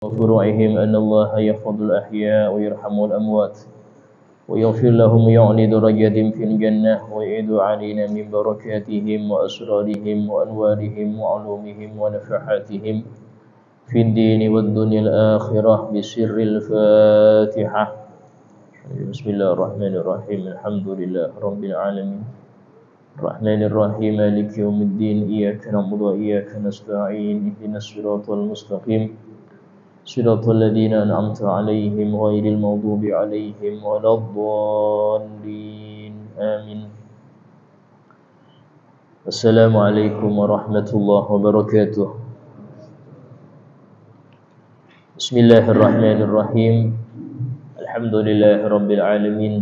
وفروعهم أن الله يحفظ الأحياء ويرحم الأموات ويغفر لهم ويعلي درجاتهم في الجنة ويعيد علينا من بركاتهم وأسرارهم وأنوارهم وعلومهم ونفحاتهم في الدين والدنيا الآخرة بسر الفاتحة. بسم الله الرحمن الرحيم. الحمد لله رب العالمين الرحمن الرحيم مالك يوم الدين إياك نعبد وإياك نستعين اهدنا الصراط المستقيم صراط الذين أنعمت عليهم غير المغضوب عليهم ولا الضالين آمين. السلام عليكم ورحمة الله وبركاته. بسم الله الرحمن الرحيم الحمد لله رب العالمين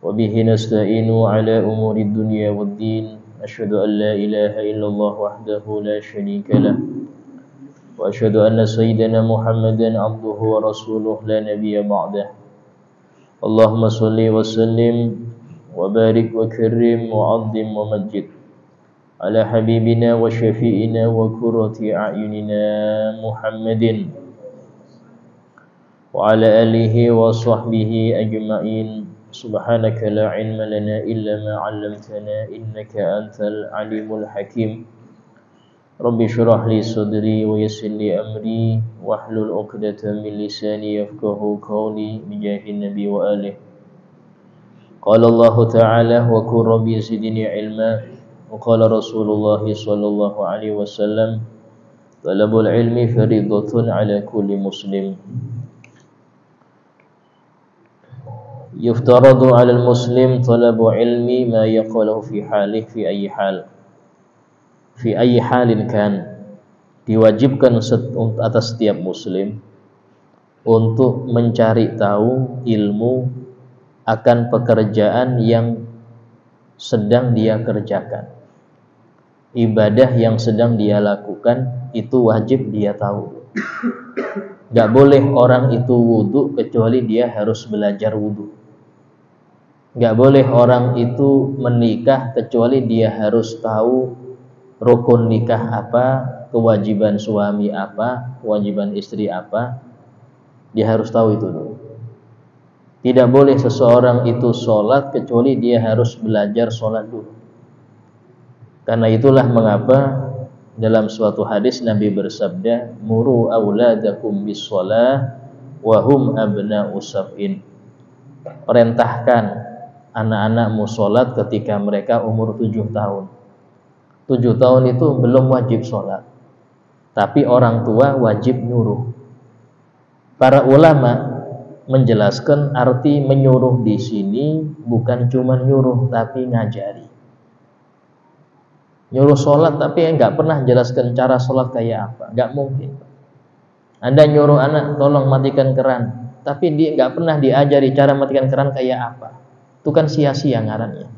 وبه نستعين على أمور الدنيا والدين. أشهد أن لا إله إلا الله وحده لا شريك له وأشهد أن سيدنا محمدا عبده ورسوله لا نبي بعده. اللهم صل وسلم وبارك وكرم وعظم ومجد على حبيبنا وشفيئنا وقرة أعيننا محمد وعلى آله وصحبه أجمعين. سبحانك لا علم لنا إلا ما علمتنا إنك أنت العليم الحكيم. رب اشرح لي صدري ويسر لي أمري واحلل عقدة من لساني يفقهوا قولي بجاه النبي وآله. قال الله تعالى وقل ربي زدني علما. وقال رسول الله صلى الله عليه وسلم طلب العلم فريضة على كل مسلم. يفترض على المسلم طلب علم ما يقوله في حاله في أي حال كان. Diwajibkan atas setiap muslim untuk mencari tahu ilmu akan pekerjaan yang sedang dia kerjakan, ibadah yang sedang dia lakukan, itu wajib dia tahu. Gak boleh orang itu wudu kecuali dia harus belajar wudu. Gak boleh orang itu menikah kecuali dia harus tahu rukun nikah apa, kewajiban suami apa, kewajiban istri apa. Dia harus tahu itu dulu. Tidak boleh seseorang itu sholat kecuali dia harus belajar sholat dulu. Karena itulah mengapa dalam suatu hadis Nabi bersabda, muru auladakum bis shalah wa hum abna'u sab'in. Perintahkan anak-anakmu sholat ketika mereka umur 7 tahun. 7 tahun itu belum wajib sholat, tapi orang tua wajib nyuruh. Para ulama menjelaskan arti menyuruh di sini bukan cuma nyuruh tapi ngajari. Nyuruh sholat tapi nggak pernah jelaskan cara sholat kayak apa, nggak mungkin. Anda nyuruh anak tolong matikan keran, tapi dia nggak pernah diajari cara matikan keran kayak apa, itu kan sia-sia ngarannya.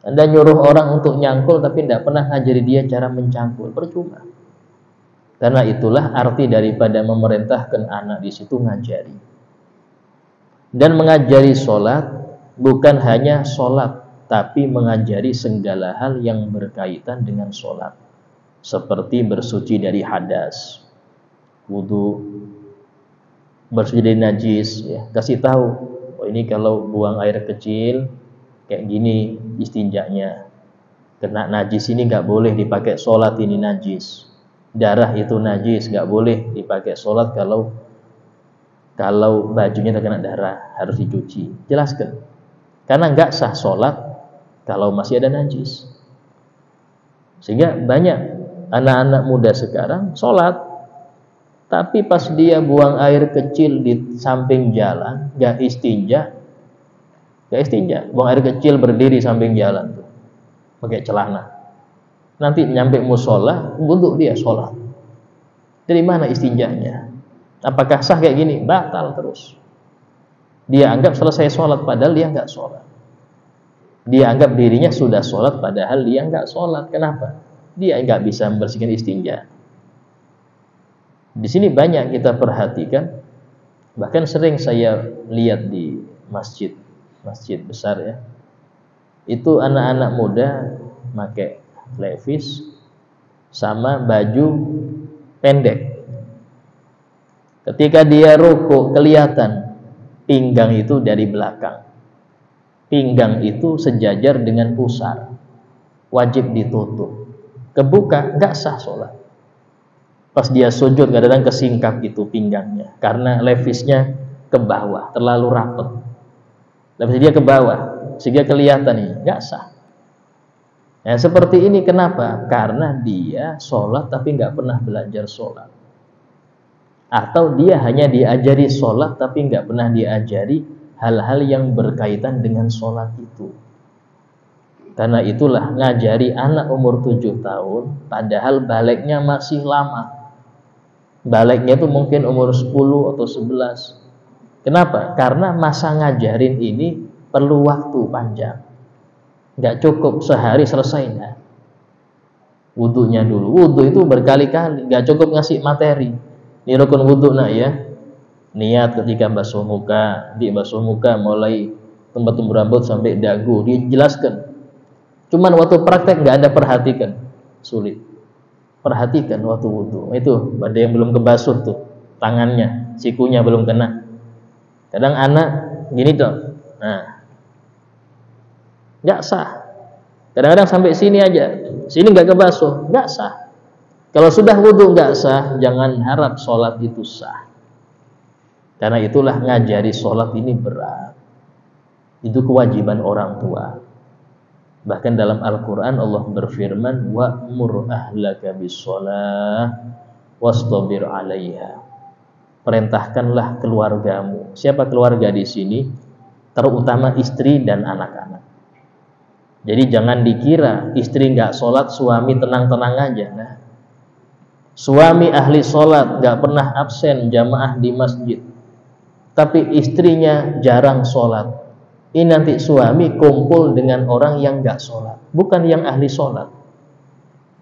Anda nyuruh orang untuk nyangkul tapi tidak pernah ngajari dia cara mencangkul, percuma. Karena itulah arti daripada memerintahkan anak di situ ngajari. Dan mengajari sholat bukan hanya sholat, tapi mengajari segala hal yang berkaitan dengan sholat, seperti bersuci dari hadas, wudu, bersuci dari najis, ya. Kasih tahu, oh ini kalau buang air kecil kayak gini istinjanya, kena najis ini nggak boleh dipakai sholat, ini najis. Darah itu najis, nggak boleh dipakai sholat kalau bajunya terkena darah, harus dicuci. Jelaskan, karena nggak sah sholat kalau masih ada najis. Sehingga banyak anak-anak muda sekarang sholat, tapi pas dia buang air kecil di samping jalan, nggak istinja, buang air kecil berdiri samping jalan tuh, pakai celana. Nanti nyampe musola, untuk dia sholat. Dari mana istinjanya? Apakah sah kayak gini? Batal terus. Dia anggap selesai sholat, padahal dia nggak sholat. Dia anggap dirinya sudah sholat, padahal dia nggak sholat. Kenapa? Dia nggak bisa membersihkan istinja. Di sini banyak kita perhatikan. Bahkan sering saya lihat di masjid besar ya. Itu anak-anak muda pakai levis sama baju pendek, Ketika dia rukuk kelihatan pinggang itu dari belakang. Pinggang itu sejajar dengan pusar, wajib ditutup. Kebuka nggak sah sholat. Pas dia sujud kadang-kadang kesingkap itu pinggangnya karena levisnya ke bawah, terlalu rapat. Levis dia ke bawah sehingga kelihatan ini nggak sah. Nah, seperti ini kenapa? Karena dia sholat tapi nggak pernah belajar sholat. Atau dia hanya diajari sholat tapi nggak pernah diajari hal-hal yang berkaitan dengan sholat itu. Karena itulah ngajari anak umur 7 tahun padahal baliknya masih lama. Baliknya itu mungkin umur 10 atau 11. Kenapa? Karena masa ngajarin ini perlu waktu panjang. Nggak cukup sehari selesai. Nah, wudhunya dulu. Wudhu itu berkali-kali. Nggak cukup ngasih materi. Ini rukun wudhu nak ya. Niat ketika basuh muka, dibasuh muka mulai tempat tumbuh rambut sampai dagu, dijelaskan. Cuman waktu praktek nggak ada perhatikan, sulit. Perhatikan waktu wudhu. Itu ada yang belum kebasuh tuh, tangannya, sikunya belum kena. Kadang anak gini dong, nah, nggak sah. Kadang-kadang sampai sini aja, sini nggak kebasuh, nggak sah. Kalau sudah wudhu nggak sah, jangan harap sholat itu sah. Karena itulah ngajari sholat ini berat. Itu kewajiban orang tua. Bahkan dalam Al-Quran Allah berfirman, wa'mur ahlaka bis-sholah wastabir 'alaiha. Perintahkanlah keluargamu. Siapa keluarga di sini? Terutama istri dan anak-anak. Jadi jangan dikira istri nggak sholat, suami tenang-tenang aja. Nah, suami ahli sholat, nggak pernah absen jamaah di masjid, tapi istrinya jarang sholat. Ini nanti suami kumpul dengan orang yang nggak sholat, bukan yang ahli sholat.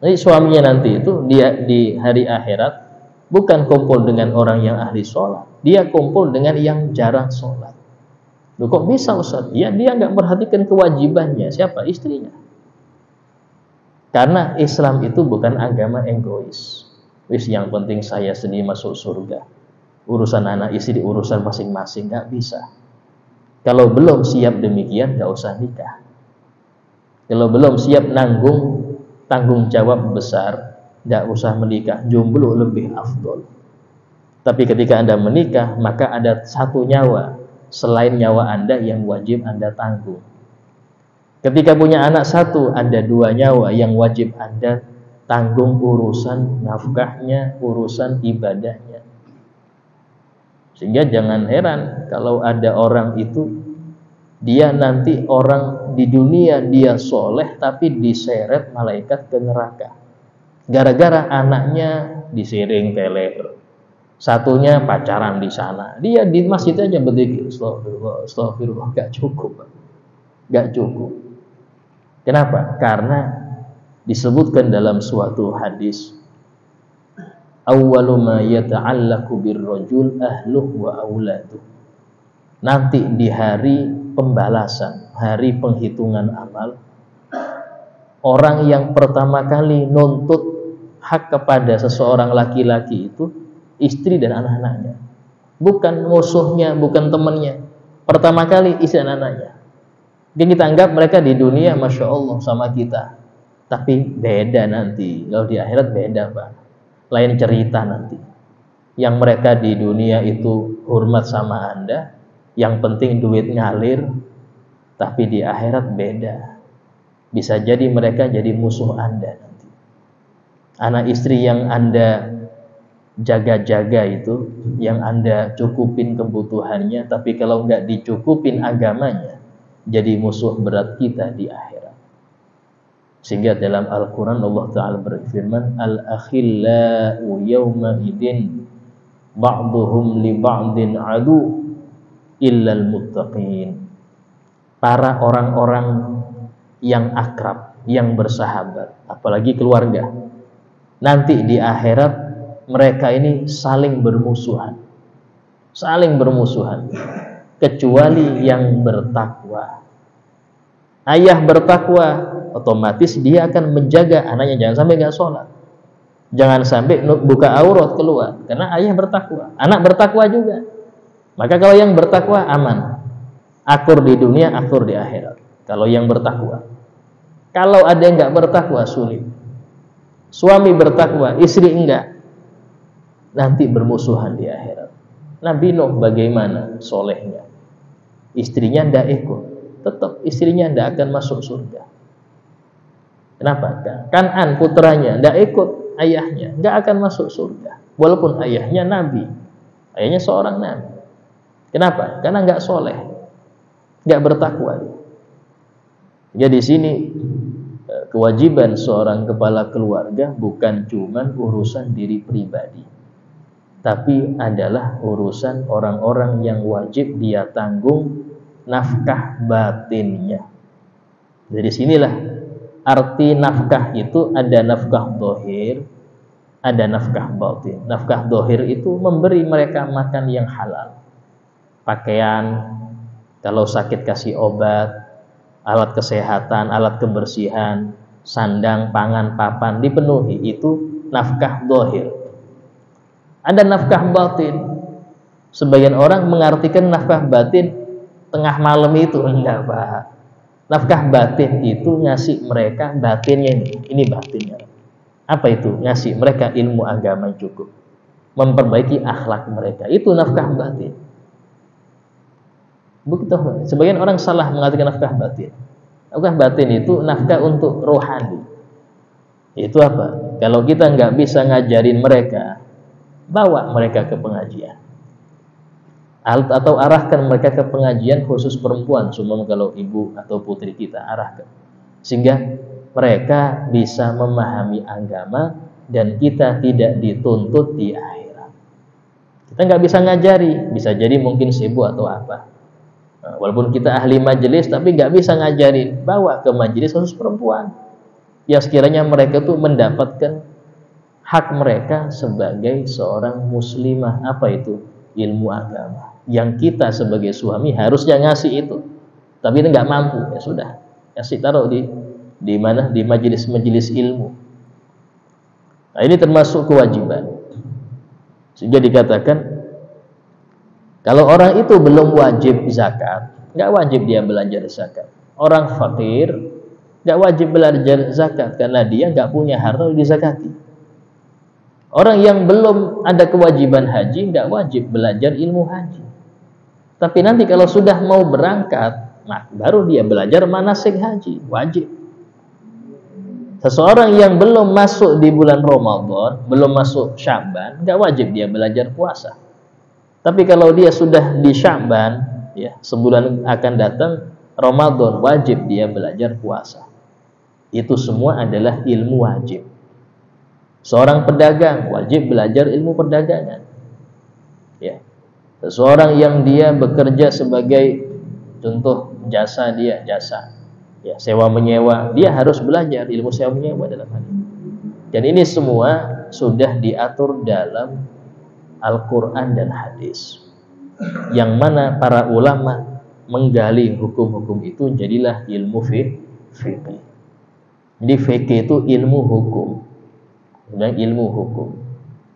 Jadi suaminya nanti itu dia di hari akhirat bukan kumpul dengan orang yang ahli sholat, dia kumpul dengan yang jarang sholat. Loh, kok bisa Ustaz? Ya dia nggak perhatikan kewajibannya. Siapa? Istrinya. Karena Islam itu bukan agama egois. Wis yang penting saya sendiri masuk surga. Urusan anak istri urusan masing-masing, nggak bisa. Kalau belum siap demikian, nggak usah nikah. Kalau belum siap nanggung tanggung jawab besar, nggak usah menikah. Jomblo lebih afdol. Tapi ketika Anda menikah, maka ada satu nyawa selain nyawa Anda yang wajib Anda tanggung. Ketika punya anak satu, ada 2 nyawa yang wajib Anda tanggung urusan nafkahnya, urusan ibadahnya. Sehingga jangan heran kalau ada orang itu, dia nanti orang di dunia dia soleh tapi diseret malaikat ke neraka. Gara-gara anaknya disiring ke leher. Satunya pacaran di sana. Dia di masjid aja berzikir, astagfirullah, astagfirullah, gak cukup. Gak cukup. Kenapa? Karena disebutkan dalam suatu hadis, awwalu ma yata'allaqu birrajul ahluhu wa auladuh. Nanti di hari pembalasan, hari penghitungan amal, orang yang pertama kali nuntut hak kepada seseorang laki-laki itu istri dan anak-anaknya. Bukan musuhnya, bukan temannya. Pertama kali istri dan anaknya. Jadi kita anggap mereka di dunia Masya Allah sama kita. Tapi beda nanti. Kalau di akhirat beda Pak. Lain cerita nanti. Yang mereka di dunia itu hormat sama Anda, yang penting duit ngalir. Tapi di akhirat beda. Bisa jadi mereka jadi musuh Anda nanti. Anak istri yang Anda jaga-jaga itu, yang Anda cukupin kebutuhannya, tapi kalau nggak dicukupin agamanya, jadi musuh berat kita di akhirat. Sehingga dalam Al-Quran Allah Ta'ala berfirman, al-akhillau yawma idin ba'duhum li ba'din adu illal muttaqin. Para orang-orang yang akrab, yang bersahabat, apalagi keluarga, nanti di akhirat mereka ini saling bermusuhan. Saling bermusuhan. Kecuali yang bertakwa. Ayah bertakwa, otomatis dia akan menjaga anaknya jangan sampai nggak sholat. Jangan sampai buka aurat keluar, karena ayah bertakwa, anak bertakwa juga. Maka kalau yang bertakwa aman, akur di dunia, akur di akhirat. Kalau yang bertakwa. Kalau ada yang nggak bertakwa, sulit. Suami bertakwa, istri enggak, nanti bermusuhan di akhirat. Nabi Nuh bagaimana solehnya, istrinya ndak ikut, tetap istrinya ndak akan masuk surga. Kenapa? Kan'an putranya ndak ikut ayahnya, nggak akan masuk surga. Walaupun ayahnya nabi, ayahnya seorang nabi. Kenapa? Karena nggak soleh, nggak bertakwa. Jadi di sini kewajiban seorang kepala keluarga bukan cuma urusan diri pribadi, tapi adalah urusan orang-orang yang wajib dia tanggung nafkah batinnya. Dari sinilah arti nafkah itu, ada nafkah dohir, ada nafkah batin. Nafkah dohir itu memberi mereka makan yang halal, pakaian, kalau sakit kasih obat, alat kesehatan, alat kebersihan, sandang, pangan, papan dipenuhi, itu nafkah dohir. Ada nafkah batin. Sebagian orang mengartikan nafkah batin tengah malam itu, enggak Pak. Nafkah batin itu ngasih mereka batinnya, ini batinnya. Apa itu? Ngasih mereka ilmu agama cukup, memperbaiki akhlak mereka, itu nafkah batin. Begitu. Sebagian orang salah mengartikan nafkah batin. Nafkah batin itu nafkah untuk rohani. Itu apa? Kalau kita nggak bisa ngajarin mereka, bawa mereka ke pengajian, atau arahkan mereka ke pengajian khusus perempuan, cuma kalau ibu atau putri kita arahkan, sehingga mereka bisa memahami agama dan kita tidak dituntut di akhirat. Kita nggak bisa ngajari, bisa jadi mungkin sibuk atau apa. Nah, walaupun kita ahli majelis, tapi nggak bisa ngajarin, bawa ke majelis khusus perempuan, yang sekiranya mereka tuh mendapatkan hak mereka sebagai seorang muslimah. Apa itu? Ilmu agama yang kita sebagai suami harusnya ngasih itu, tapi ini nggak mampu, ya sudah, kasih taruh di mana, di majelis-majelis ilmu. Nah, ini termasuk kewajiban. Sehingga dikatakan kalau orang itu belum wajib zakat, nggak wajib dia belajar zakat. Orang fakir nggak wajib belajar zakat karena dia nggak punya harta dizakati. Orang yang belum ada kewajiban haji nggak wajib belajar ilmu haji. Tapi nanti kalau sudah mau berangkat, nah baru dia belajar manasik haji, wajib. Seseorang yang belum masuk di bulan Ramadan, belum masuk Sya'ban, nggak wajib dia belajar puasa. Tapi kalau dia sudah di Sya'ban, ya sebulan akan datang Ramadan, wajib dia belajar puasa. Itu semua adalah ilmu wajib. Seorang pedagang wajib belajar ilmu perdagangan. Ya. Seseorang yang dia bekerja sebagai contoh jasa, dia jasa, ya sewa menyewa, dia harus belajar ilmu sewa menyewa dalam hal ini. Dan ini semua sudah diatur dalam Al-Quran dan hadis, yang mana para ulama menggali hukum-hukum itu jadilah ilmu fikih. Jadi fikih itu ilmu hukum, dan ilmu hukum,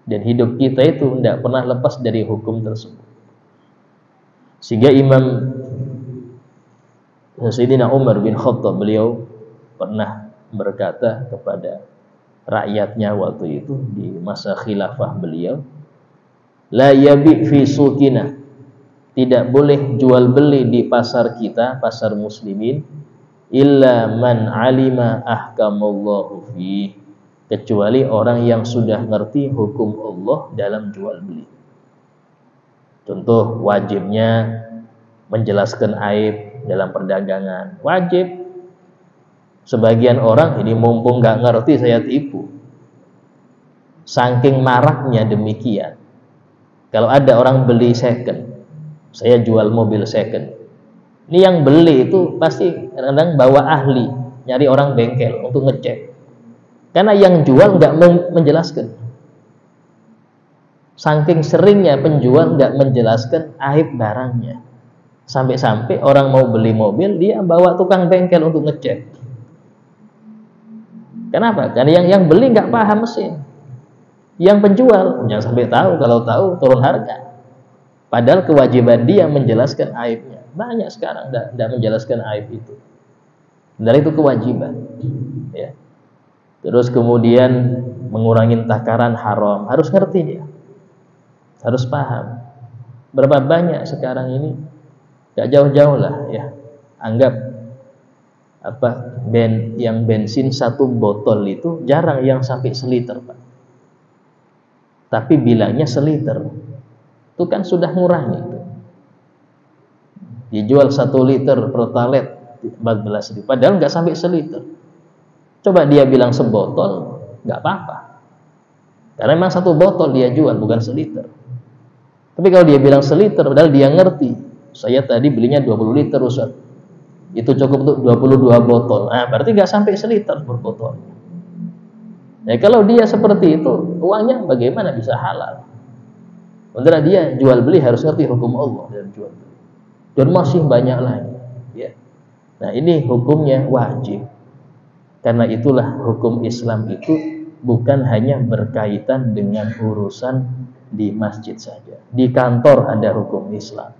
dan hidup kita itu tidak pernah lepas dari hukum tersebut. Sehingga Imam Sayyidina Umar bin Khattab, beliau pernah berkata kepada rakyatnya waktu itu di masa khilafah beliau, la yabi fi suqina, tidak boleh jual beli di pasar kita, pasar muslimin, illa man alima ahkamallahu fi, kecuali orang yang sudah ngerti hukum Allah dalam jual beli. Contoh wajibnya menjelaskan aib dalam perdagangan, wajib. Sebagian orang ini mumpung nggak ngerti saya tipu, saking maraknya demikian. Kalau ada orang beli second, saya jual mobil second, ini yang beli itu pasti kadang-kadang bawa ahli, nyari orang bengkel untuk ngecek, karena yang jual nggak menjelaskan. Saking seringnya penjual nggak menjelaskan aib barangnya, sampai-sampai orang mau beli mobil dia bawa tukang bengkel untuk ngecek. Kenapa? Karena yang beli nggak paham mesin. Yang penjual jangan sampai tahu, kalau tahu turun harga. Padahal kewajiban dia menjelaskan aibnya. Banyak sekarang tidak menjelaskan aib itu. Dan itu kewajiban. Ya. Terus kemudian mengurangi takaran haram, harus ngerti dia, harus paham. Berapa banyak sekarang ini, gak jauh-jauh lah ya. Anggap yang bensin 1 botol itu jarang yang sampai seliter, Pak. Tapi bilangnya seliter, itu kan sudah ngurangi itu. Dijual 1 liter pertalite 14.000, padahal nggak sampai seliter. Coba dia bilang sebotol, nggak apa-apa, karena memang 1 botol dia jual, bukan seliter. Tapi kalau dia bilang seliter, padahal dia ngerti, saya tadi belinya 20 liter Ustaz, itu cukup untuk 22 botol. Nah, berarti nggak sampai seliter per botol. Nah, kalau dia seperti itu, uangnya bagaimana bisa halal? Sementara dia jual beli harus ngerti hukum Allah dalam jual beli. Dan masih banyak lagi. Ya. Nah, ini hukumnya wajib. Karena itulah hukum Islam itu bukan hanya berkaitan dengan urusan di masjid saja. Di kantor ada hukum Islam.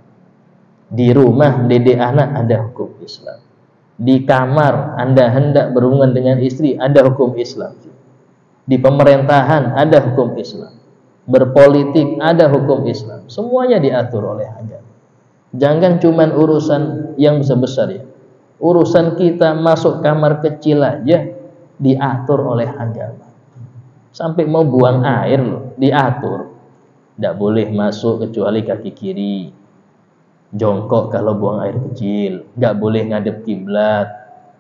Di rumah didik anak ada hukum Islam. Di kamar Anda hendak berhubungan dengan istri ada hukum Islam. Di pemerintahan ada hukum Islam. Berpolitik ada hukum Islam. Semuanya diatur oleh agama. Jangan cuman urusan yang besar-besar ya. Urusan kita masuk kamar kecil aja diatur oleh agama. Sampai mau buang air loh, diatur. Tidak boleh masuk kecuali kaki kiri. Jongkok kalau buang air kecil, nggak boleh ngadep kiblat,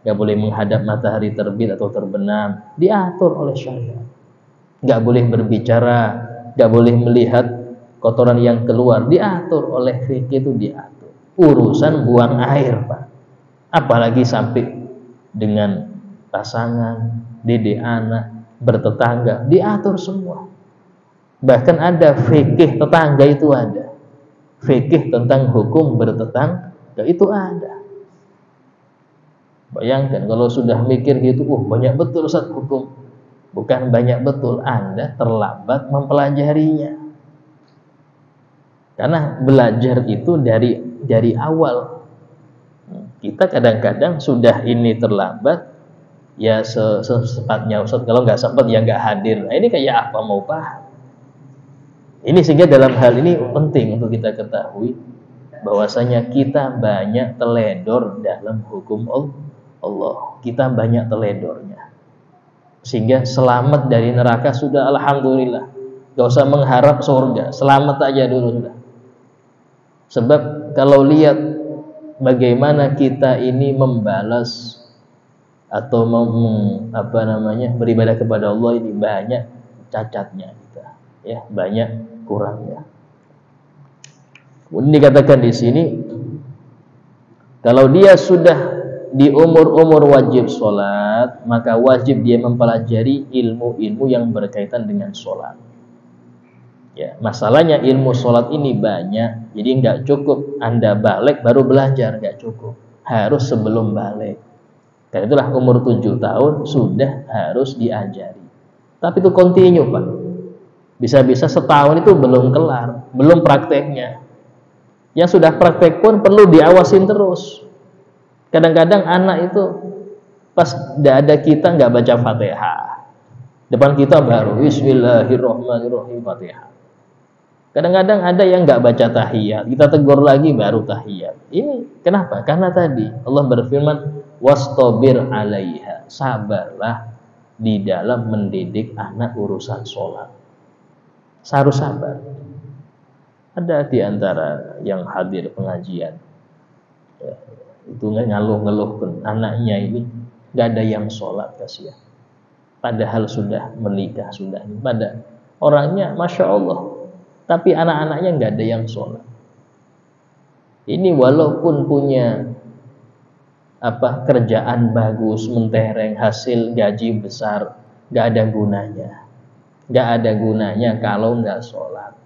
nggak boleh menghadap matahari terbit atau terbenam, diatur oleh syariat. Nggak boleh berbicara, nggak boleh melihat kotoran yang keluar, diatur oleh fikih, itu diatur. Urusan buang air, Pak, apalagi sampai dengan pasangan, didik anak, bertetangga, diatur semua. Bahkan ada fikih tetangga, itu ada. Fikih tentang hukum bertetangga itu ada. Bayangkan kalau sudah mikir gitu, banyak betul Ustaz hukum. Bukan banyak betul, Anda terlambat mempelajarinya. Karena belajar itu dari awal. Kita kadang-kadang sudah ini terlambat, ya sesempatnya Ustaz. Kalau nggak sempat ya nggak hadir. Nah, ini kayak apa mau paham? Ini sehingga dalam hal ini penting untuk kita ketahui bahwasanya kita banyak teledor dalam hukum Allah. Kita banyak teledornya. Sehingga selamat dari neraka sudah alhamdulillah. Gak usah mengharap surga, selamat aja dulu sudah. Sebab kalau lihat bagaimana kita ini membalas atau beribadah kepada Allah, ini banyak cacatnya kita. Ya, banyak kurangnya. Kemudian dikatakan di sini, kalau dia sudah di umur wajib sholat, maka wajib dia mempelajari ilmu-ilmu yang berkaitan dengan sholat. Ya, masalahnya ilmu sholat ini banyak, jadi nggak cukup Anda balik baru belajar, nggak cukup. Harus sebelum balik. Karena itulah umur 7 tahun sudah harus diajari. Tapi itu continue, Pak. Bisa-bisa setahun itu belum kelar, belum prakteknya. Yang sudah praktek pun perlu diawasin terus. Kadang-kadang anak itu pas tidak ada kita nggak baca Fatihah, depan kita baru Bismillahirrahmanirrahim Fatihah. Kadang-kadang ada yang nggak baca tahiyat, kita tegur lagi baru tahiyat. Ini kenapa? Karena tadi Allah berfirman, wastabir 'alaiha, sabarlah di dalam mendidik anak urusan sholat. Harus sabar. Ada di antara yang hadir pengajian, ya, itu ngeluh-ngeluh anaknya ini nggak ada yang sholat, kasihan. Padahal sudah menikah, sudah pada orangnya masya Allah, tapi anak-anaknya nggak ada yang sholat. Ini walaupun punya kerjaan bagus, mentereng, hasil gaji besar, nggak ada gunanya. Nggak ada gunanya kalau nggak sholat.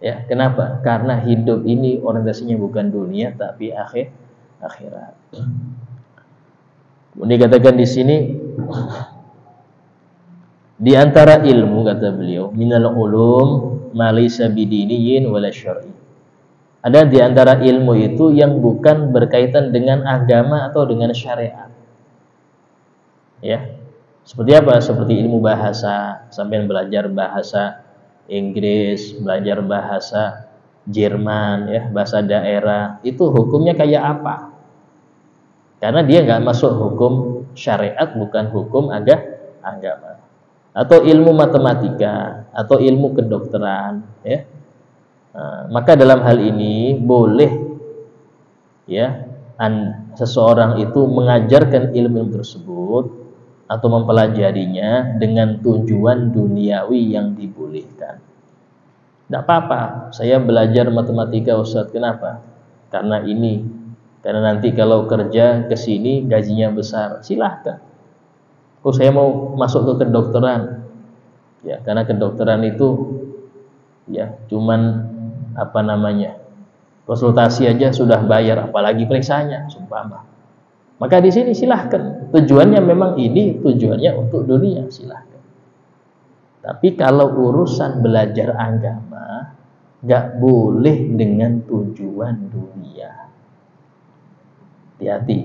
Ya, kenapa? Karena hidup ini orientasinya bukan dunia tapi akhirat. Kemudian dikatakan di sini, Di antara ilmu, kata beliau, minal ulum ma laysa bidiniyin wala syar'i. Ada di antara ilmu itu yang bukan berkaitan dengan agama atau dengan syariat. Ya. Seperti apa? Seperti ilmu bahasa, sampai belajar bahasa Inggris, belajar bahasa Jerman, ya, bahasa daerah, itu hukumnya kayak apa? Karena dia nggak masuk hukum syariat, bukan hukum agama. Atau ilmu matematika, atau ilmu kedokteran, ya. Nah, maka dalam hal ini boleh, ya, seseorang itu mengajarkan ilmu tersebut atau mempelajarinya dengan tujuan duniawi yang dibolehkan. Tidak apa-apa, saya belajar matematika Ustadz. Kenapa? Karena ini. Karena nanti kalau kerja ke sini gajinya besar. Silahkan. Oh, saya mau masuk ke kedokteran. Ya, karena kedokteran itu ya cuman konsultasi aja sudah bayar, apalagi periksanya, sumpama. Maka di sini silahkan. Tujuannya memang ini, tujuannya untuk dunia, silahkan. Tapi kalau urusan belajar agama, gak boleh dengan tujuan dunia. Hati-hati.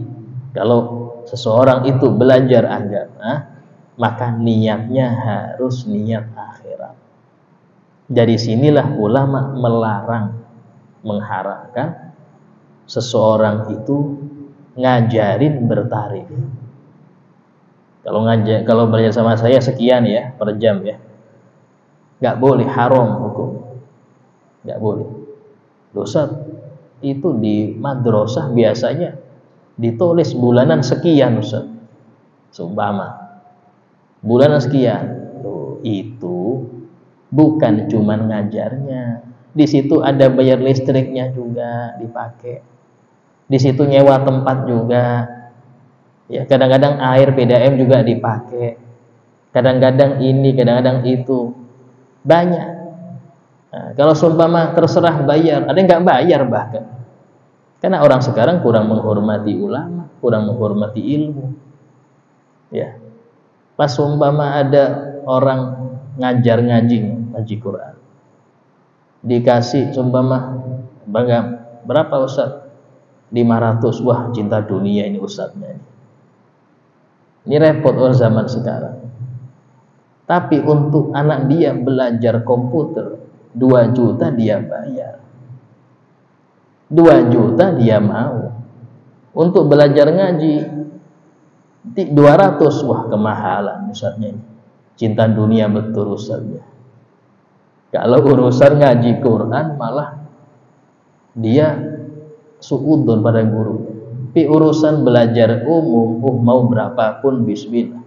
Kalau seseorang itu belajar agama, maka niatnya harus niat akhirat. Dari sinilah ulama melarang, mengharamkan seseorang itu ngajarin bertarif. Kalau belajar sama saya sekian ya per jam ya, nggak boleh, haram hukum, nggak boleh. Dosa itu di madrasah biasanya ditulis bulanan sekian, Ustaz. Seumpama bulanan sekian, itu bukan cuman ngajarnya, di situ ada bayar listriknya juga dipakai, di situ nyewa tempat juga, ya, kadang-kadang air PDAM juga dipakai, kadang-kadang ini, kadang-kadang itu, banyak. Nah, kalau seumpama terserah bayar, ada yang nggak bayar bahkan, karena orang sekarang kurang menghormati ulama, kurang menghormati ilmu. Ya, pas seumpama ada orang ngajar ngaji Quran, dikasih seumpama berapa Ustaz? 500. Wah, cinta dunia ini Ustaznya ini. Ini repot orang zaman sekarang. Tapi untuk anak dia belajar komputer 2 juta dia bayar, 2 juta dia mau. Untuk belajar ngaji 200. Wah, kemahalan Ustaznya ini. Cinta dunia betul Ustaznya. Kalau urusan ngaji Quran malah dia suudon pada guru. Tapi urusan belajar umum, mau berapapun bismillah.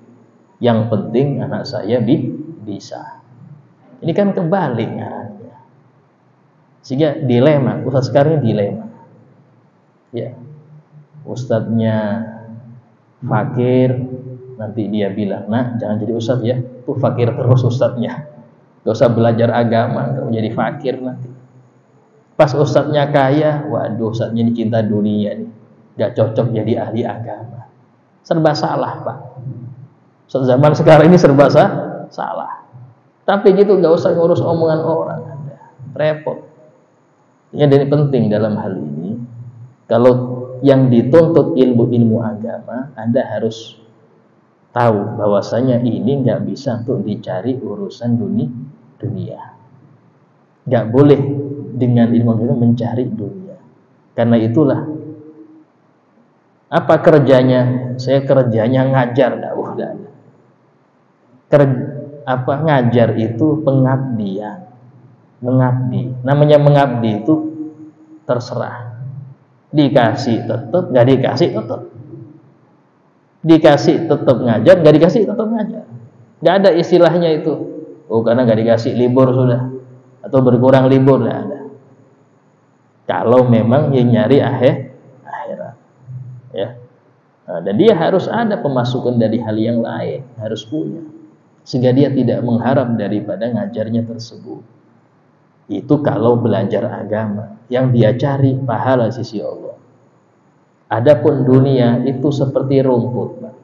Yang penting anak saya bisa. Ini kan kebalik arahnya. Sehingga dilema, Ustaz sekarang dilema. Ya. Ustadznya fakir, nanti dia bilang, "Nah, jangan jadi ustadz ya. Tuh fakir terus ustadznya. Gak usah belajar agama, gak jadi fakir nanti." Pas ustadznya kaya, waduh, ustadznya ini cinta dunia nih, gak cocok jadi ahli agama. Serba salah, Pak. Zaman sekarang ini serba salah. Tapi gitu, gak usah ngurus omongan orang, repot. Ini penting dalam hal ini. Kalau yang dituntut ilmu agama, Anda harus tahu bahwasanya ini nggak bisa untuk dicari urusan dunia. Nggak boleh dengan ilmu agama mencari dunia. Karena itulah, apa kerjanya? Saya kerjanya ngajar, dakwah, nggak ada. Ngajar itu pengabdian, mengabdi. Namanya mengabdi itu terserah. Dikasih tetap, nggak dikasih tetap. Dikasih tetap ngajar, nggak dikasih tetap ngajar. Nggak ada istilahnya itu. Oh, karena nggak dikasih libur sudah, atau berkurang libur, nggak ada. Kalau memang yang nyari akhirat, ya. Nah, dan dia harus ada pemasukan dari hal yang lain, harus punya, sehingga dia tidak mengharap daripada ngajarnya tersebut. Itu kalau belajar agama, yang dia cari pahala sisi Allah. Adapun dunia itu seperti rumput, Pak.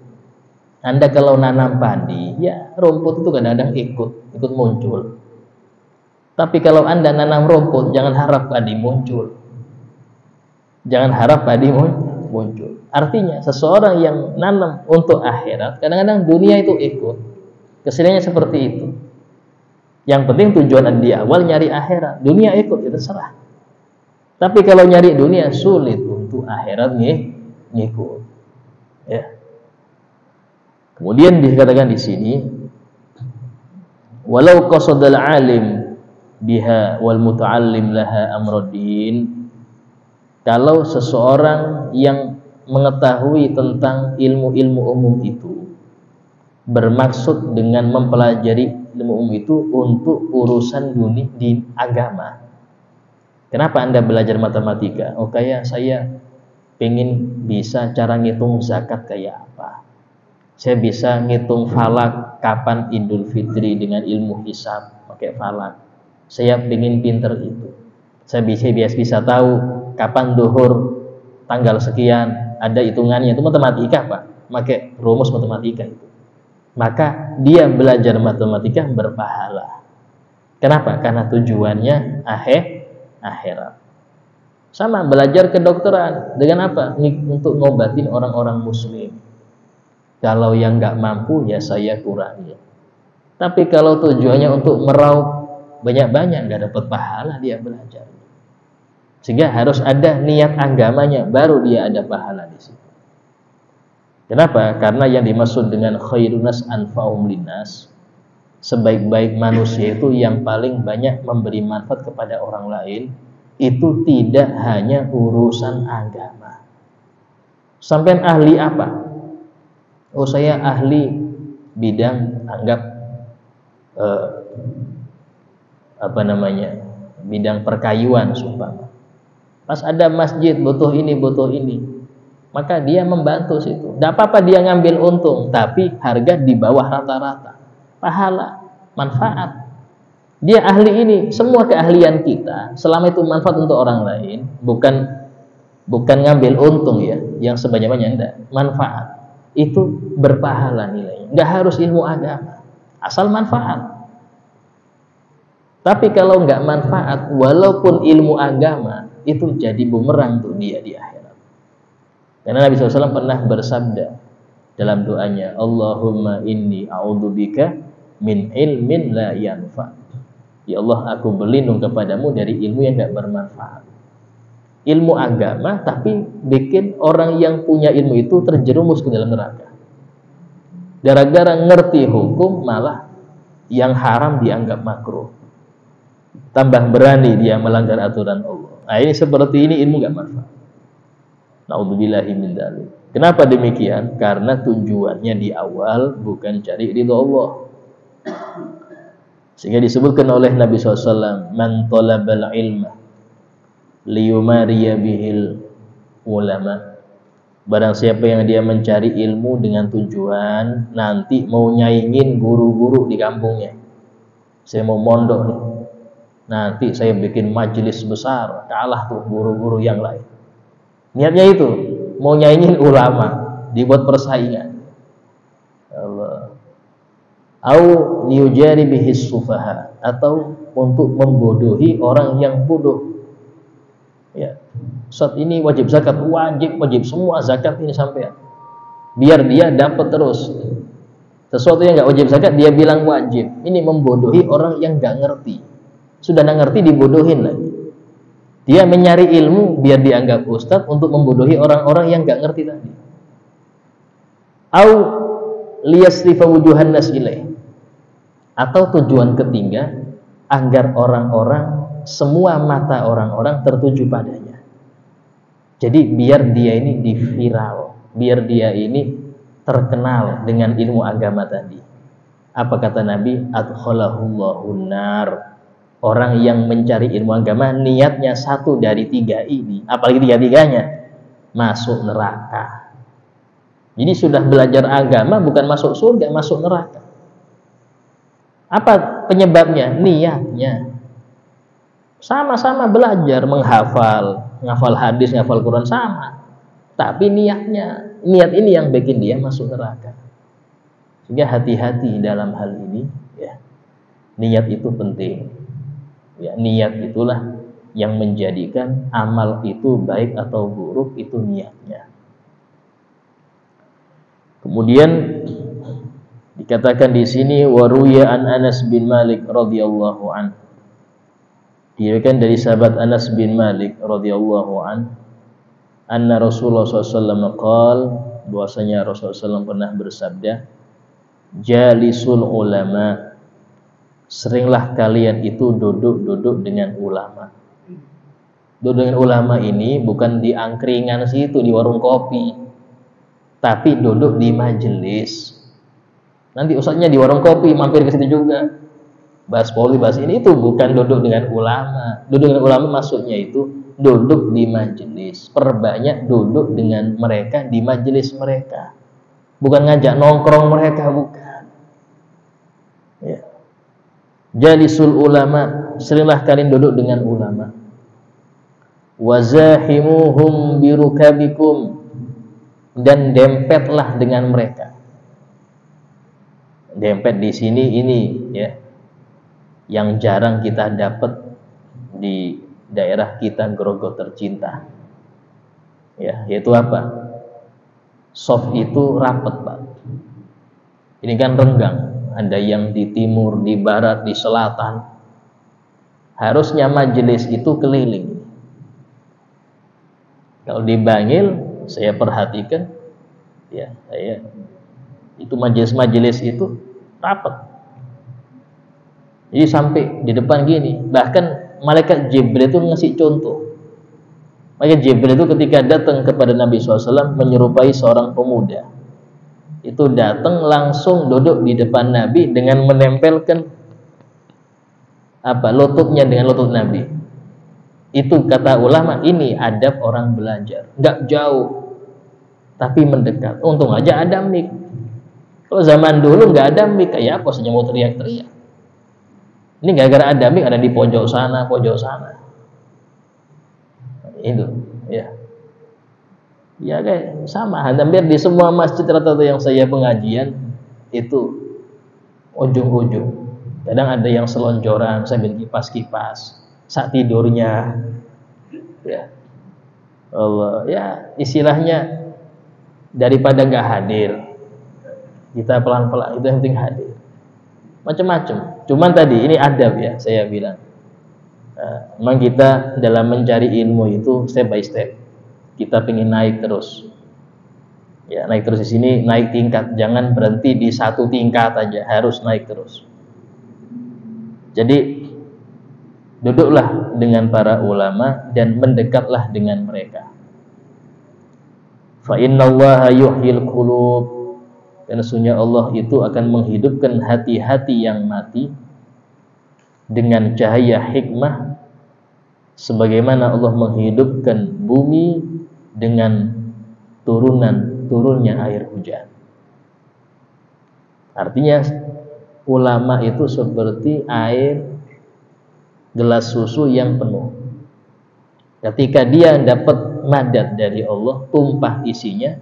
Anda kalau nanam padi, ya rumput itu kadang-kadang ikut muncul. Tapi kalau Anda nanam rumput, jangan harap padi muncul. Jangan harap padi muncul. Artinya, seseorang yang nanam untuk akhirat, kadang-kadang dunia itu ikut. Kesininya seperti itu. Yang penting tujuan di awal nyari akhirat, dunia ikut, itu terserah. Tapi kalau nyari dunia sulit untuk akhirat ngikut. Ya. Kemudian dikatakan di sini, walau qasadal alim biha wal muta'allim laha amruddin, kalau seseorang yang mengetahui tentang ilmu-ilmu umum itu bermaksud dengan mempelajari ilmu umum itu untuk urusan dunia di agama. Kenapa Anda belajar matematika? Oh, kayak saya pengen bisa cara ngitung zakat kayak apa. Saya bisa ngitung falak kapan Idul Fitri dengan ilmu hisab pakai falak. Saya pengen pinter itu. Saya bisa tahu kapan duhur tanggal sekian, ada hitungannya, itu matematika Pak. Pakai rumus matematika itu. Maka dia belajar matematika berpahala. Kenapa? Karena tujuannya akhirat. Sama belajar kedokteran dengan apa? Untuk ngobatin orang-orang muslim. Kalau yang nggak mampu ya saya kurangi. Tapi kalau tujuannya untuk meraup banyak-banyak, nggak dapat pahala dia belajar. Sehingga harus ada niat agamanya, baru dia ada pahala di situ. Kenapa? Karena yang dimaksud dengan khairunas anfa'um linnas, sebaik-baik manusia itu yang paling banyak memberi manfaat kepada orang lain, itu tidak hanya urusan agama. Sampai ahli apa? Oh, saya ahli bidang bidang perkayuan sumpah. Pas ada masjid butuh ini, maka dia membantu situ. Tidak apa-apa dia ngambil untung, tapi harga di bawah rata-rata. Pahala, manfaat. Dia ahli ini, semua keahlian kita selama itu manfaat untuk orang lain, bukan ngambil untung ya, yang sebanyak-banyaknya enggak, manfaat. Itu berpahala nilainya. Nggak harus ilmu agama, asal manfaat. Tapi kalau nggak manfaat, walaupun ilmu agama, itu jadi bumerang untuk dia di akhirat. Karena Nabi SAW pernah bersabda dalam doanya, Allahumma inni a'udzubika min ilmin la yanfa. Ya Allah, aku berlindung kepadamu dari ilmu yang nggak bermanfaat. Ilmu agama tapi bikin orang yang punya ilmu itu terjerumus ke dalam neraka. Gara-gara ngerti hukum malah yang haram dianggap makruh. Tambah berani dia melanggar aturan Allah. Nah, ini seperti ini ilmu gak manfaat. Na'udzubillahi min dzalik. Kenapa demikian? Karena tujuannya di awal bukan cari ridho Allah. Sehingga disebutkan oleh Nabi SAW, man talabal ilma liyumariya bihil ulama. Barang siapa yang dia mencari ilmu dengan tujuan nanti mau nyaingin guru-guru di kampungnya. Saya mau mondok nih, nanti saya bikin majelis besar, kalah tuh guru-guru yang lain. Niatnya itu mau nyaingin ulama, dibuat persaingan. Allah. Au liyujari bihis sufaha, atau untuk membodohi orang yang bodoh. Ya, saat ini wajib zakat, wajib semua zakat ini sampai biar dia dapat terus. Sesuatu yang nggak wajib zakat dia bilang wajib. Ini membodohi orang yang nggak ngerti. Sudah nggak ngerti dibodohin lagi. Dia mencari ilmu biar dianggap ustadz untuk membodohi orang-orang yang nggak ngerti tadi. Au liyasrifa wujuhan nas ilaih. Atau tujuan ketiga agar orang-orang, semua mata orang-orang tertuju padanya. Jadi biar dia ini diviral, biar dia ini terkenal dengan ilmu agama tadi. Apa kata Nabi? Adkhalahullahu nar. Orang yang mencari ilmu agama niatnya satu dari tiga ini, apalagi tiga-tiganya, masuk neraka. Jadi sudah belajar agama bukan masuk surga, masuk neraka. Apa penyebabnya? Niatnya. Sama-sama belajar menghafal hadis, menghafal Quran sama. Tapi niat ini yang bikin dia masuk neraka. Sehingga hati-hati dalam hal ini, ya. Niat itu penting. Ya, niat itulah yang menjadikan amal itu baik atau buruk, itu niatnya. Kemudian dikatakan di sini waruya an Anas bin Malik radhiyallahu an. Diriwayatkan dari sahabat Anas bin Malik radhiyallahu an, anna Rasulullah SAW qol, bahwasanya Rasulullah SAW pernah bersabda, jalisul ulama, seringlah kalian itu duduk-duduk dengan ulama. Duduk dengan ulama ini bukan di angkringan situ, di warung kopi, tapi duduk di majelis. Nanti ustadznya di warung kopi mampir ke situ juga, bahas poli, bahas ini. Itu bukan duduk dengan ulama. Duduk dengan ulama maksudnya itu duduk di majelis. Perbanyak duduk dengan mereka di majelis mereka, bukan ngajak nongkrong mereka, bukan. Ya. Jalisul ulama, seringlah kalian duduk dengan ulama. Wazahimuhum birukabikum, dan dempetlah dengan mereka. Dempet di sini ini, ya, yang jarang kita dapat di daerah kita Grogol tercinta. Ya, yaitu apa? Soft itu rapat, Pak. Ini kan renggang. Ada yang di timur, di barat, di selatan. Harusnya majelis itu keliling. Kalau di Bangil, saya perhatikan, ya, saya itu majelis-majelis itu rapat. Jadi sampai di depan gini, bahkan malaikat Jibril itu ngasih contoh. Malaikat Jibril itu ketika datang kepada Nabi SAW menyerupai seorang pemuda, itu datang langsung duduk di depan Nabi dengan menempelkan lututnya dengan lutut Nabi. Itu kata ulama, ini adab orang belajar, nggak jauh tapi mendekat. Untung aja ada mic. Kalau zaman dulu nggak ada mic, kayak apa saja mau teriak-teriak. Ini gara-gara ada mic, ada di pojok sana, pojok sana. Itu, ya. Ya kayak sama, hampir di semua masjid rata-rata yang saya pengajian itu ujung-ujung. Kadang ada yang selonjoran sambil kipas-kipas saat tidurnya. Ya. Allah, ya istilahnya daripada nggak hadir, kita pelan-pelan, itu yang penting hadir. Macam-macam. Cuman tadi ini adab, ya, saya bilang. Memang kita dalam mencari ilmu itu step by step. Kita pengen naik terus. Ya, naik terus di sini, naik tingkat. Jangan berhenti di satu tingkat aja, harus naik terus. Jadi duduklah dengan para ulama dan mendekatlah dengan mereka. Fa innallaha yuhyil qulub, karena sesungguhnya Allah itu akan menghidupkan hati-hati yang mati dengan cahaya hikmah, sebagaimana Allah menghidupkan bumi dengan turunnya air hujan. Artinya ulama itu seperti air gelas susu yang penuh. Ketika dia dapat madad dari Allah, tumpah isinya,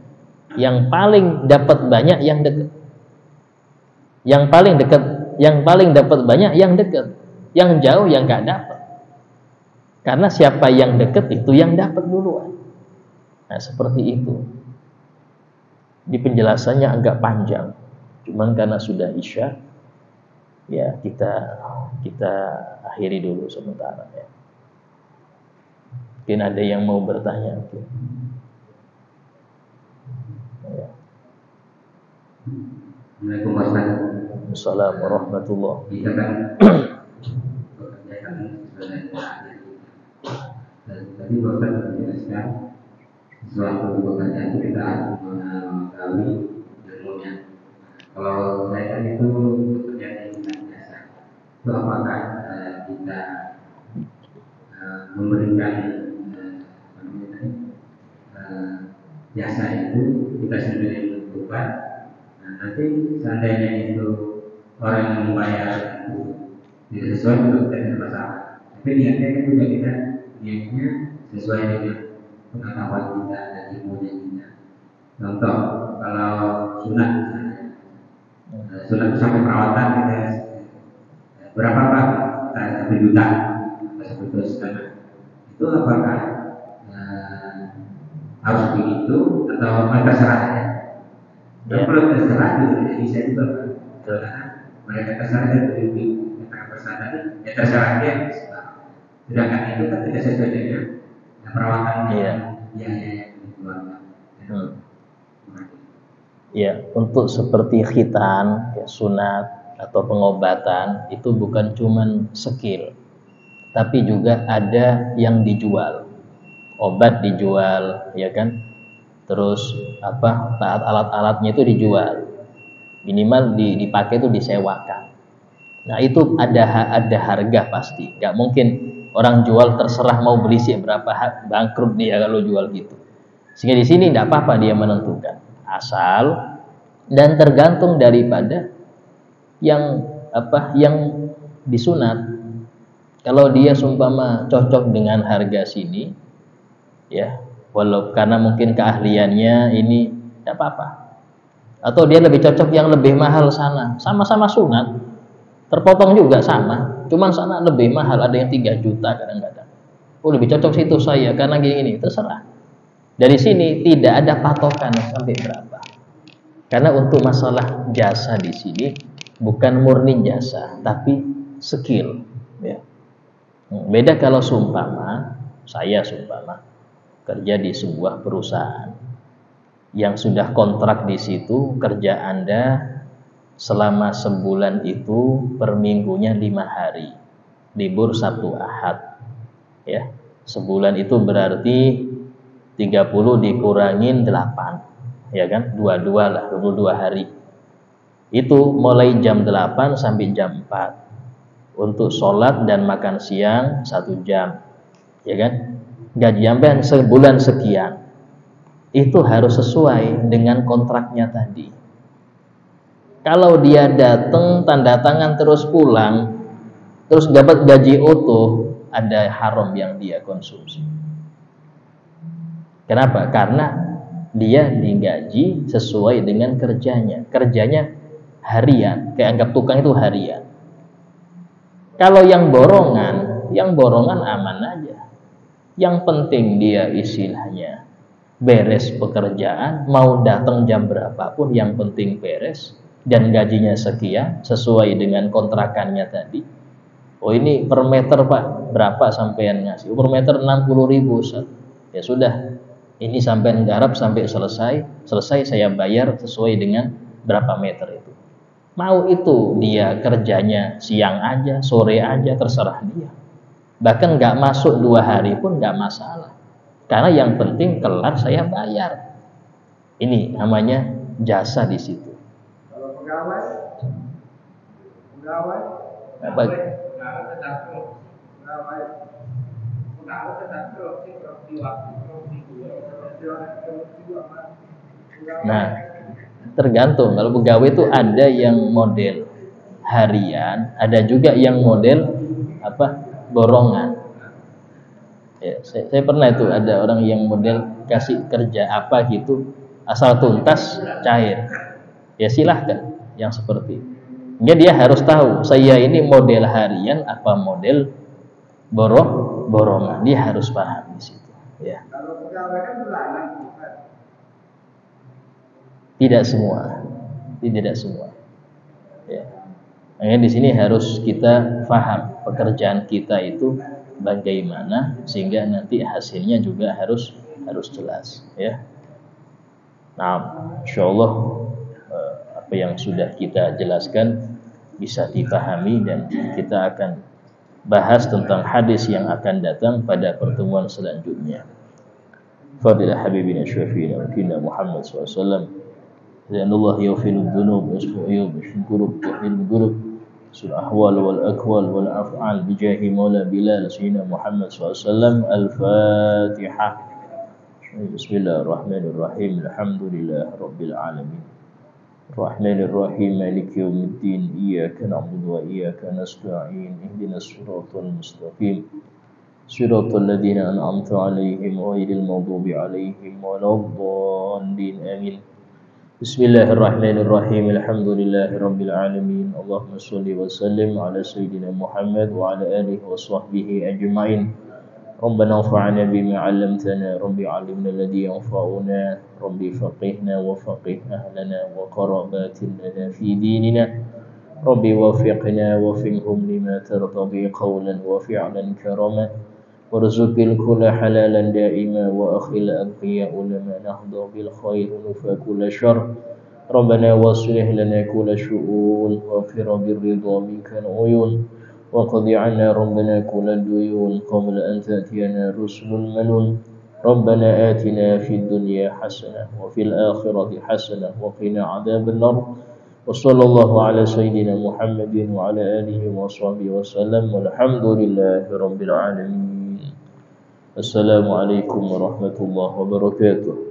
yang paling dapat banyak yang dekat. Yang paling dapat banyak yang dekat. Yang jauh yang enggak dapat. Karena siapa yang dekat itu yang dapat duluan. Nah, seperti itu. Di penjelasannya agak panjang. Cuman karena sudah isya, ya kita akhiri dulu sementara, ya. Mungkin ada yang mau bertanya. Ya. Assalamualaikum warahmatullahi wabarakatuh. Assalamualaikum warahmatullahi wabarakatuh. Kita kan bekerja sebenarnya tadi Bapak menjelaskan suatu pekerjaan itu kita harus mengetahui ilmunya. Kalau saya kan itu bekerja di bidang jasa, itu apakah kita memberikan jasa itu kita sendiri menentukan. Nah, nanti seandainya itu orang yang membayar itu tidak sesuai, juga kita tidak masalah. Tapi niatnya kan juga kita niatnya sesuai dengan pengetahuan kita dan ilmunya kita. Contoh, kalau sunat misalnya, sunat itu sampai perawatan kita berapa Pak? 1 juta atau 1,5 juta. Itu apakah harus begitu atau terserah aja? Dan kalau terserah itu tidak bisa juga Pak. Karena mereka terserah dari pesan tadi, ya terserah dia. Sedangkan itu kan tidak sesuai dengan perawatan yang dikeluarkan. Ya, untuk seperti khitan, ya, sunat atau pengobatan itu bukan cuman skill, tapi juga ada yang dijual. Obat dijual, ya kan? Terus alat-alatnya itu dijual. Minimal dipakai itu disewakan. Nah, itu ada harga pasti. Gak mungkin orang jual terserah mau beli sih berapa, bangkrut dia kalau jual gitu. Sehingga di sini tidak apa-apa dia menentukan. Asal dan tergantung daripada yang disunat. Kalau dia sumpama cocok dengan harga sini, ya, walau karena mungkin keahliannya ini tidak apa-apa. Atau dia lebih cocok yang lebih mahal sana, sama-sama sunat, terpotong juga sama, cuman sana lebih mahal, ada yang 3 juta kadang-kadang. Oh, lebih cocok situ saya karena gini, terserah. Dari sini tidak ada patokan sampai berapa. Karena untuk masalah jasa di sini bukan murni jasa, tapi skill. Ya. Beda kalau saya kerja di sebuah perusahaan yang sudah kontrak di situ, kerja Anda selama sebulan itu per minggunya 5 hari, libur Sabtu Ahad. Ya, sebulan itu berarti 30 dikurangin 8, ya kan? 22 lah, 22 hari. Itu mulai jam 8 sampai jam 4. Untuk sholat dan makan siang 1 jam, ya kan? Gaji sampai sebulan sekian. Itu harus sesuai dengan kontraknya tadi. Kalau dia datang tanda tangan terus pulang, terus dapat gaji utuh, ada haram yang dia konsumsi. Kenapa? Karena dia digaji sesuai dengan kerjanya. Kerjanya harian, kayak anggap tukang itu harian. Kalau yang borongan aman aja. Yang penting dia istilahnya beres pekerjaan, mau datang jam berapapun, yang penting beres dan gajinya sekian sesuai dengan kontrakannya tadi. Oh, ini per meter Pak, berapa sampean ngasih? Per meter 60.000. Ya sudah, ini sampai garap sampai selesai saya bayar sesuai dengan berapa meter itu. Mau itu dia kerjanya siang aja, sore aja, terserah dia. Bahkan nggak masuk 2 hari pun nggak masalah. Karena yang penting kelar saya bayar. Ini namanya jasa di situ. Kalau pegawai apa? Nah, tergantung. Kalau pegawai itu ada yang model harian, ada juga yang model borongan. Ya, saya pernah itu ada orang yang model kasih kerja apa gitu, asal tuntas cair. Ya silahkan yang seperti itu. Dia harus tahu saya ini model harian apa model borongan. Dia harus paham di situ. Ya. Kalau pegawai kan bulanan. Tidak semua. Ya. Makanya di sini harus kita paham pekerjaan kita itu bagaimana sehingga nanti hasilnya juga harus jelas. Ya. Nah, insyaallah apa yang sudah kita jelaskan bisa dipahami dan kita akan bahas tentang hadis yang akan datang pada pertemuan selanjutnya. Fadilah habibina syafiina wa Muhammad SAW. لأن الله يغفر الذنوب ويصفح العيوب ويشفي القلوب ويحيي القلوب يسر الأحوال والأكوال والأفعال بجاه مولى بلال سيدنا محمد صلى الله عليه وسلم. الفاتحة. بسم الله الرحمن الرحيم. الحمد لله رب العالمين الرحمن الرحيم مالك يوم الدين إياك نعبد وإياك نستعين اهدنا الصراط المستقيم صراط الذين أنعمت عليهم غير المغضوب عليهم ولا الضالين آمين. Bismillahirrahmanirrahim. Alhamdulillahirabbil alamin. Allahumma shalli wa sallim ala sayyidina Muhammad wa ala alihi wa sahbihi ajma'in. Rabbana anfa'na bima 'allamtana, rabbi 'allimna alladhi yanfa'una, rabbi faqihna wa faqih ahlana wa qarabatin lana fi dinina. Rabbi wafiqna wa finhum lima tartadi qawlan wa fi'lan karama. Warzuqil kulla halalan da'ima wa akhil adqiya ulama nahda bil khair nufa kulla syar. Rabbana waslih lana kulla syu'un wa fira birridha minka uyun wa qadi 'anna rabbana kulla duyun qabla an ta'tiyana rusulul manun. Rabbana atina fid dunya hasanah wa fil akhirati hasanah wa qina 'adzaban nar. Wa sallallahu ala sayyidina Muhammadin wa ala alihi wa sahbihi wa sallam walhamdulillahi rabbil alamin. Assalamualaikum warahmatullahi wabarakatuh.